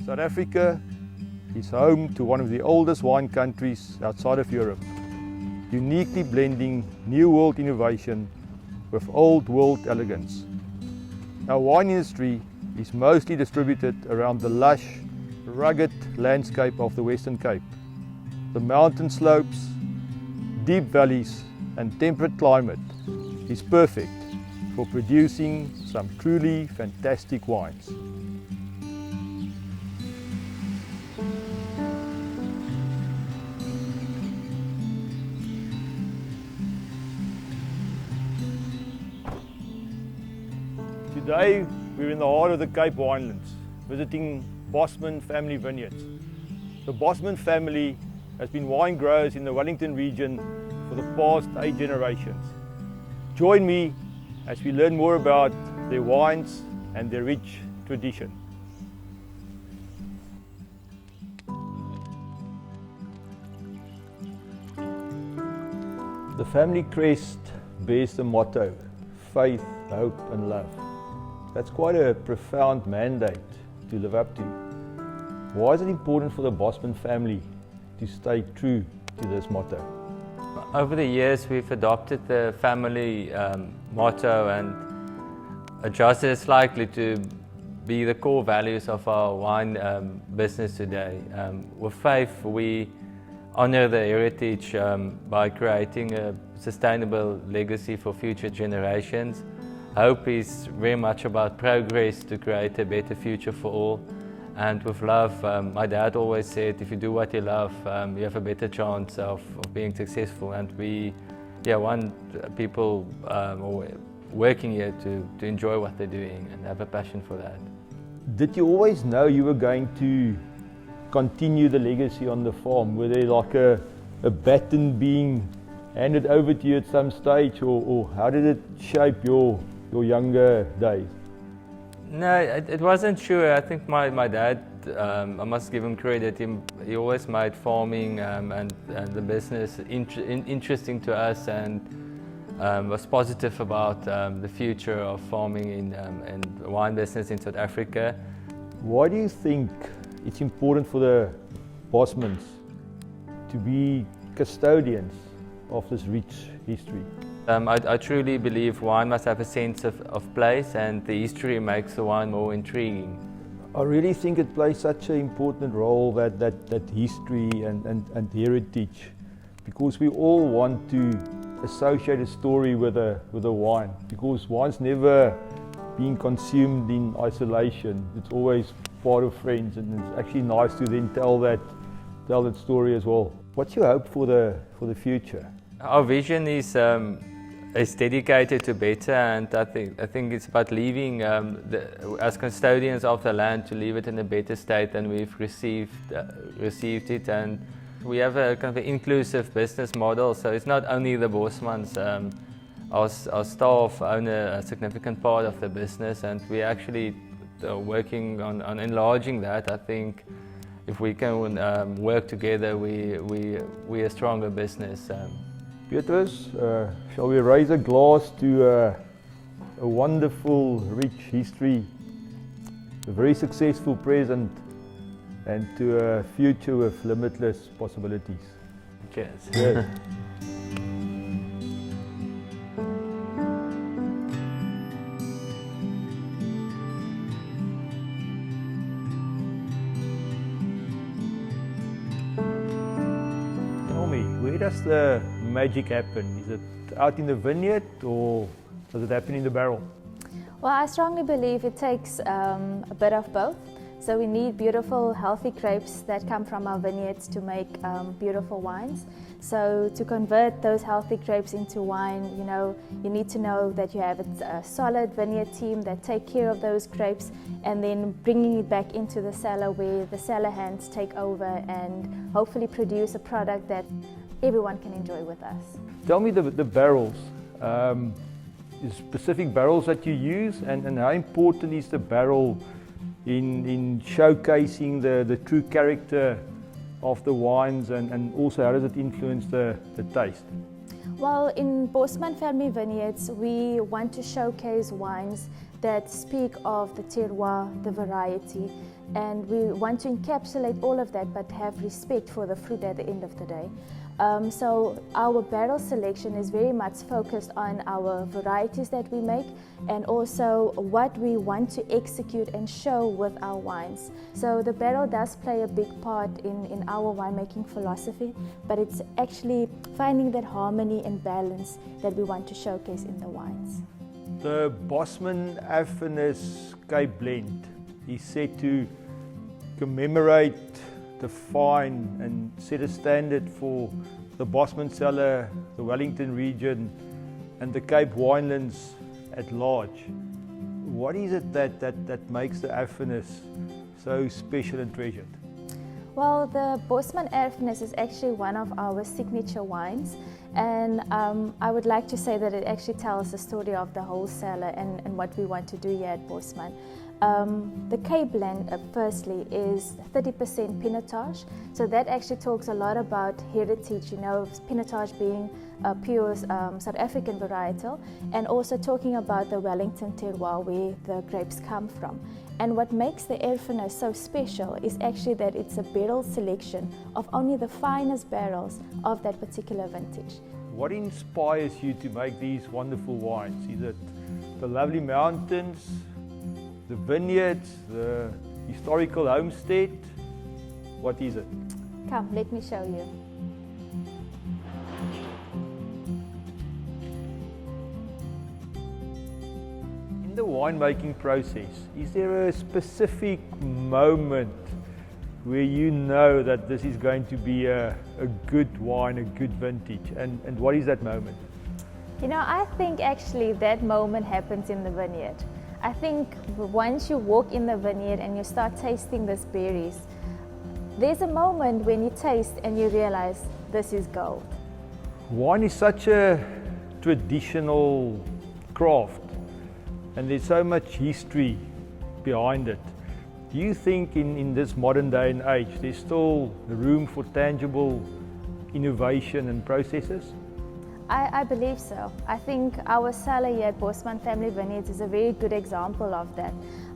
South Africa is home to one of the oldest wine countries outside of Europe, uniquely blending new world innovation with old world elegance. Our wine industry is mostly distributed around the lush, rugged landscape of the Western Cape. The mountain slopes, deep valleys and temperate climate is perfect for producing some truly fantastic wines. Today we're in the heart of the Cape Winelands, visiting Bosman family vineyards. The Bosman family has been wine growers in the Wellington region for the past 8 generations. Join me as we learn more about their wines and their rich tradition. The family crest bears the motto, faith, hope and love. That's quite a profound mandate to live up to. Why is it important for the Bosman family to stay true to this motto? Over the years we've adopted the family motto and adjusted it slightly to be the core values of our wine business today. With faith we honor the heritage by creating a sustainable legacy for future generations. Hope is very much about progress to create a better future for all. And with love, my dad always said, if you do what you love, you have a better chance of being successful. And we want people working here to enjoy what they're doing and have a passion for that. Did you always know you were going to continue the legacy on the farm? Were there like a baton being handed over to you at some stage, or how did it shape your younger days? No, it wasn't sure. I think my dad, I must give him credit, he always made farming and the business interesting to us, and was positive about the future of farming and wine business in South Africa. Why do you think it's important for the Bosmans to be custodians of this rich history? I truly believe wine must have a sense of place, and the history makes the wine more intriguing. I really think it plays such an important role, that history and heritage, because we all want to associate a story with a wine, because wine's never been consumed in isolation. It's always part of friends, and it's actually nice to then tell that story as well. What's your hope for the future? Our vision is dedicated to better, and I think it's about leaving as custodians of the land, to leave it in a better state than we've received it. And we have a kind of inclusive business model, so it's not only the Bosmans. Our staff own a significant part of the business, and we're actually working on enlarging that. I think if we can work together, we're a stronger business. Petrus, shall we raise a glass to a wonderful, rich history, a very successful present, and to a future with limitless possibilities? Cheers. Cheers. Tell me, where does the magic happen? Is it out in the vineyard, or does it happen in the barrel? Well, I strongly believe it takes a bit of both. So we need beautiful, healthy grapes that come from our vineyards to make beautiful wines. So to convert those healthy grapes into wine, you need to know that you have a solid vineyard team that take care of those grapes, and then bringing it back into the cellar, where the cellar hands take over and hopefully produce a product that everyone can enjoy with us. Tell me the barrels, the specific barrels that you use, and how important is the barrel in showcasing the true character of the wines, and also how does it influence the taste? Well, in Bosman Family Vineyards, we want to showcase wines that speak of the terroir, the variety, and we want to encapsulate all of that but have respect for the fruit at the end of the day. So our barrel selection is very much focused on our varieties that we make and also what we want to execute and show with our wines. So the barrel does play a big part in our winemaking philosophy, but it's actually finding that harmony and balance that we want to showcase in the wines. The Bosman Affinis Cape Blend is set to commemorate, define and set a standard for the Bosman cellar, the Wellington region and the Cape winelands at large. What is it that makes the Affinis so special and treasured? Well, the Bosman Affinis is actually one of our signature wines, and I would like to say that it actually tells the story of the whole cellar and what we want to do here at Bosman. The Cape blend, firstly, is 30% Pinotage, so that actually talks a lot about heritage, you know, Pinotage being a pure South African varietal, and also talking about the Wellington terroir where the grapes come from. And what makes the Affinis so special is actually that it's a barrel selection of only the finest barrels of that particular vintage. What inspires you to make these wonderful wines? Is it the lovely mountains, the vineyards, the historical homestead? What is it? Come, let me show you. In the winemaking process, is there a specific moment where you know that this is going to be a good wine, a good vintage? And what is that moment? You know, I think actually that moment happens in the vineyard. I think once you walk in the vineyard and you start tasting these berries, there's a moment when you taste and you realize this is gold. Wine is such a traditional craft and there's so much history behind it. Do you think in this modern day and age there's still room for tangible innovation and processes? I believe so. I think our cellar here at Bosman Family Vineyards is a very good example of that.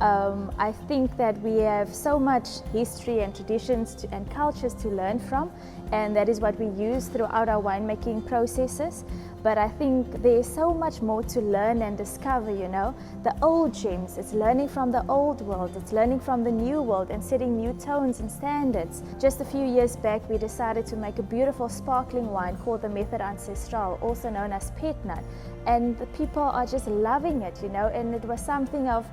I think that we have so much history and traditions and cultures to learn from, and that is what we use throughout our winemaking processes. But I think there's so much more to learn and discover, you know. The old gems, it's learning from the old world, it's learning from the new world and setting new tones and standards. Just a few years back, we decided to make a beautiful sparkling wine called the Method Ancestral, also known as Pet Nut. And the people are just loving it, you know, and it was something of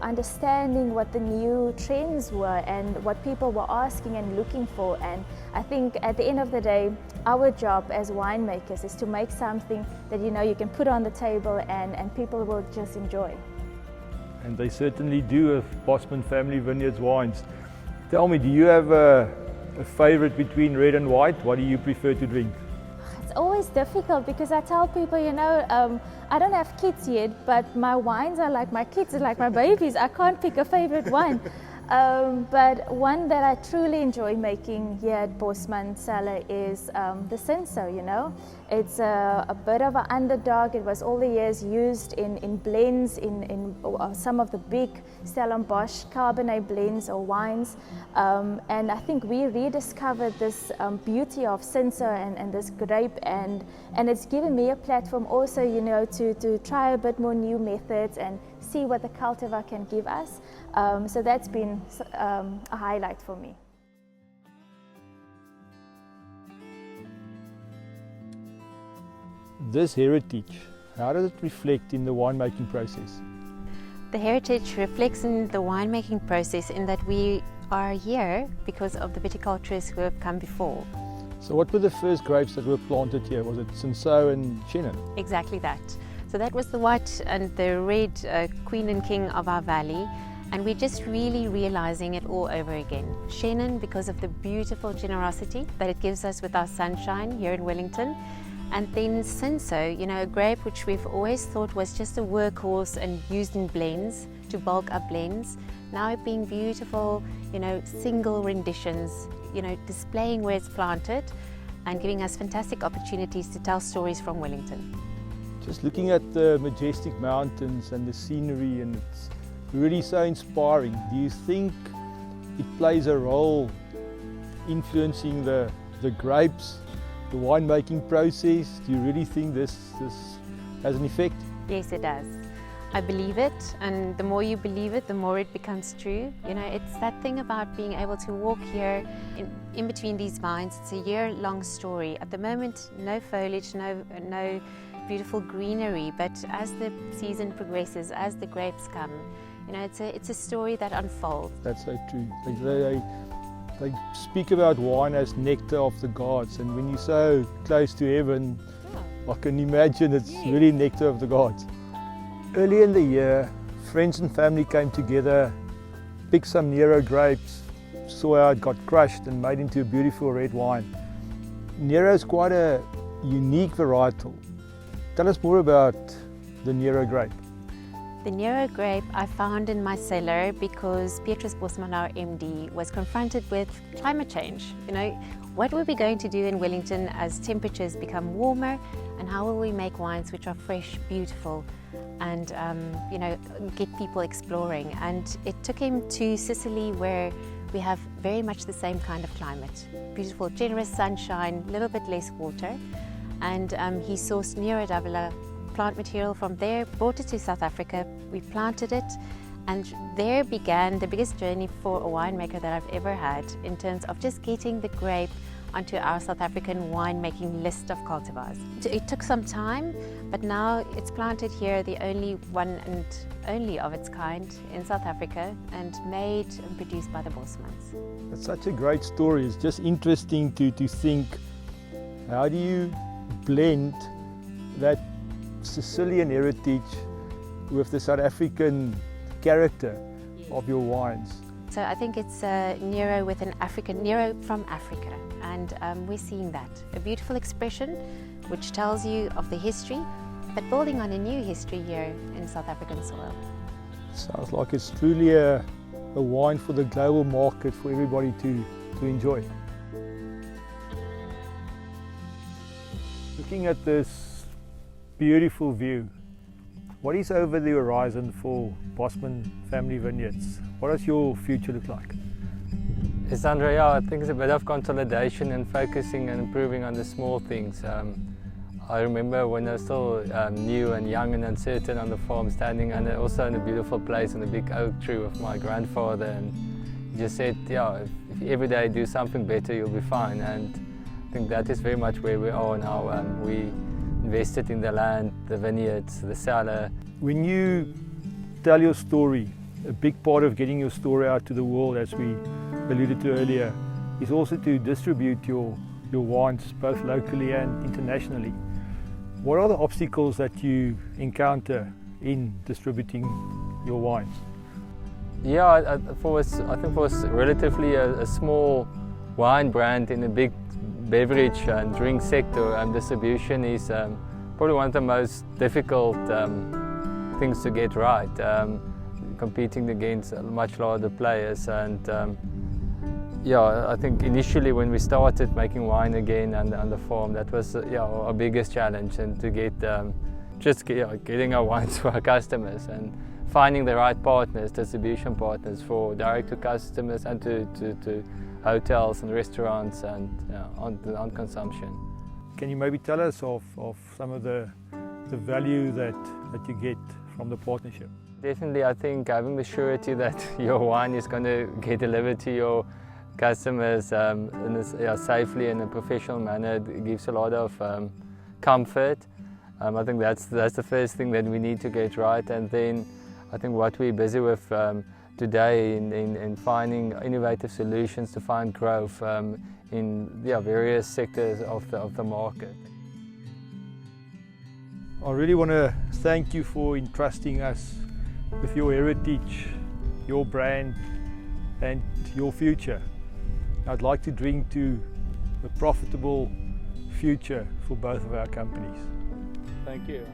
understanding what the new trends were and what people were asking and looking for. And I think at the end of the day, our job as winemakers is to make something that, you know, you can put on the table and people will just enjoy. And they certainly do with Bosman Family Vineyards wines. Tell me, do you have a favorite between red and white? What do you prefer to drink? It's always difficult because I tell people, you know, I don't have kids yet, but my wines are like my kids, are like my babies. I can't pick a favorite wine. But one that I truly enjoy making here at Bosman Cellar is the Cinsault, you know. It's a bit of an underdog. It was all the years used in blends, in some of the big Stellenbosch Cabernet blends or wines. And I think we rediscovered this beauty of Cinsault and this grape, and it's given me a platform also, you know, to try a bit more new methods and see what the cultivar can give us. So that's been a highlight for me. This heritage, how does it reflect in the winemaking process? The heritage reflects in the winemaking process in that we are here because of the viticulturists who have come before. So what were the first grapes that were planted here? Was it Cinsault and Chenin? Exactly that. So that was the white and the red queen and king of our valley, and we're just really realizing it all over again. Chenin because of the beautiful generosity that it gives us with our sunshine here in Wellington, and then Cinsault, you know, a grape which we've always thought was just a workhorse and used in blends to bulk up blends, now being beautiful, you know, single renditions, you know, displaying where it's planted and giving us fantastic opportunities to tell stories from Wellington. Just looking at the majestic mountains and the scenery, and it's really so inspiring. Do you think it plays a role influencing the grapes, the winemaking process? Do you really think this has an effect? Yes, it does. I believe it, and the more you believe it, the more it becomes true. You know, it's that thing about being able to walk here in between these vines. It's a year-long story. At the moment, no foliage, no beautiful greenery, but as the season progresses, as the grapes come, you know, it's a story that unfolds. That's so true. They speak about wine as nectar of the gods, and when you're so close to heaven, I can imagine it's really nectar of the gods. Early in the year, friends and family came together, picked some Nero grapes, saw how it got crushed and made into a beautiful red wine. Nero is quite a unique varietal. Tell us more about the Nero grape. The Nero grape I found in my cellar because Petrus Bosman, our MD, was confronted with climate change. You know, what were we going to do in Wellington as temperatures become warmer, and how will we make wines which are fresh, beautiful, and you know, get people exploring? And it took him to Sicily, where we have very much the same kind of climate. Beautiful, generous sunshine, a little bit less water. And he sourced Nero d'Avola plant material from there, brought it to South Africa, we planted it, and there began the biggest journey for a winemaker that I've ever had in terms of just getting the grape onto our South African winemaking list of cultivars. It took some time, but now it's planted here, the only one and only of its kind in South Africa, and made and produced by the Bosmans. It's such a great story. It's just interesting to think, how do you blend that Sicilian heritage with the South African character of your wines? So I think it's Nero with an African, Nero from Africa, and we're seeing that. A beautiful expression which tells you of the history, but building on a new history here in South African soil. Sounds like it's truly a wine for the global market for everybody to enjoy. Looking at this beautiful view, what is over the horizon for Bosman Family Vineyards? What does your future look like? Yes, Andrea, I think it's a bit of consolidation and focusing and improving on the small things. I remember when I was still new and young and uncertain on the farm, standing also in a beautiful place in a big oak tree with my grandfather, and he just said, yeah, if you every day do something better, you'll be fine. And I think that is very much where we are now. We invested in the land, the vineyards, the cellar. When you tell your story, a big part of getting your story out to the world, as we alluded to earlier, is also to distribute your wines both locally and internationally. What are the obstacles that you encounter in distributing your wines? Yeah, I think for us relatively a small wine brand in a big beverage and drink sector, distribution is probably one of the most difficult things to get right, competing against much larger players. And yeah, I think initially when we started making wine again on the farm, that was our biggest challenge, and to get getting our wines to our customers and finding the right partners, distribution partners for direct to customers and to hotels and restaurants and on consumption. Can you maybe tell us of some of the value that you get from the partnership? Definitely, I think having the surety that your wine is going to get delivered to your customers safely in a professional manner gives a lot of comfort. I think that's the first thing that we need to get right, and then I think what we're busy with today in finding innovative solutions to find growth in various sectors of the market. I really want to thank you for entrusting us with your heritage, your brand and your future. I'd like to drink to a profitable future for both of our companies. Thank you.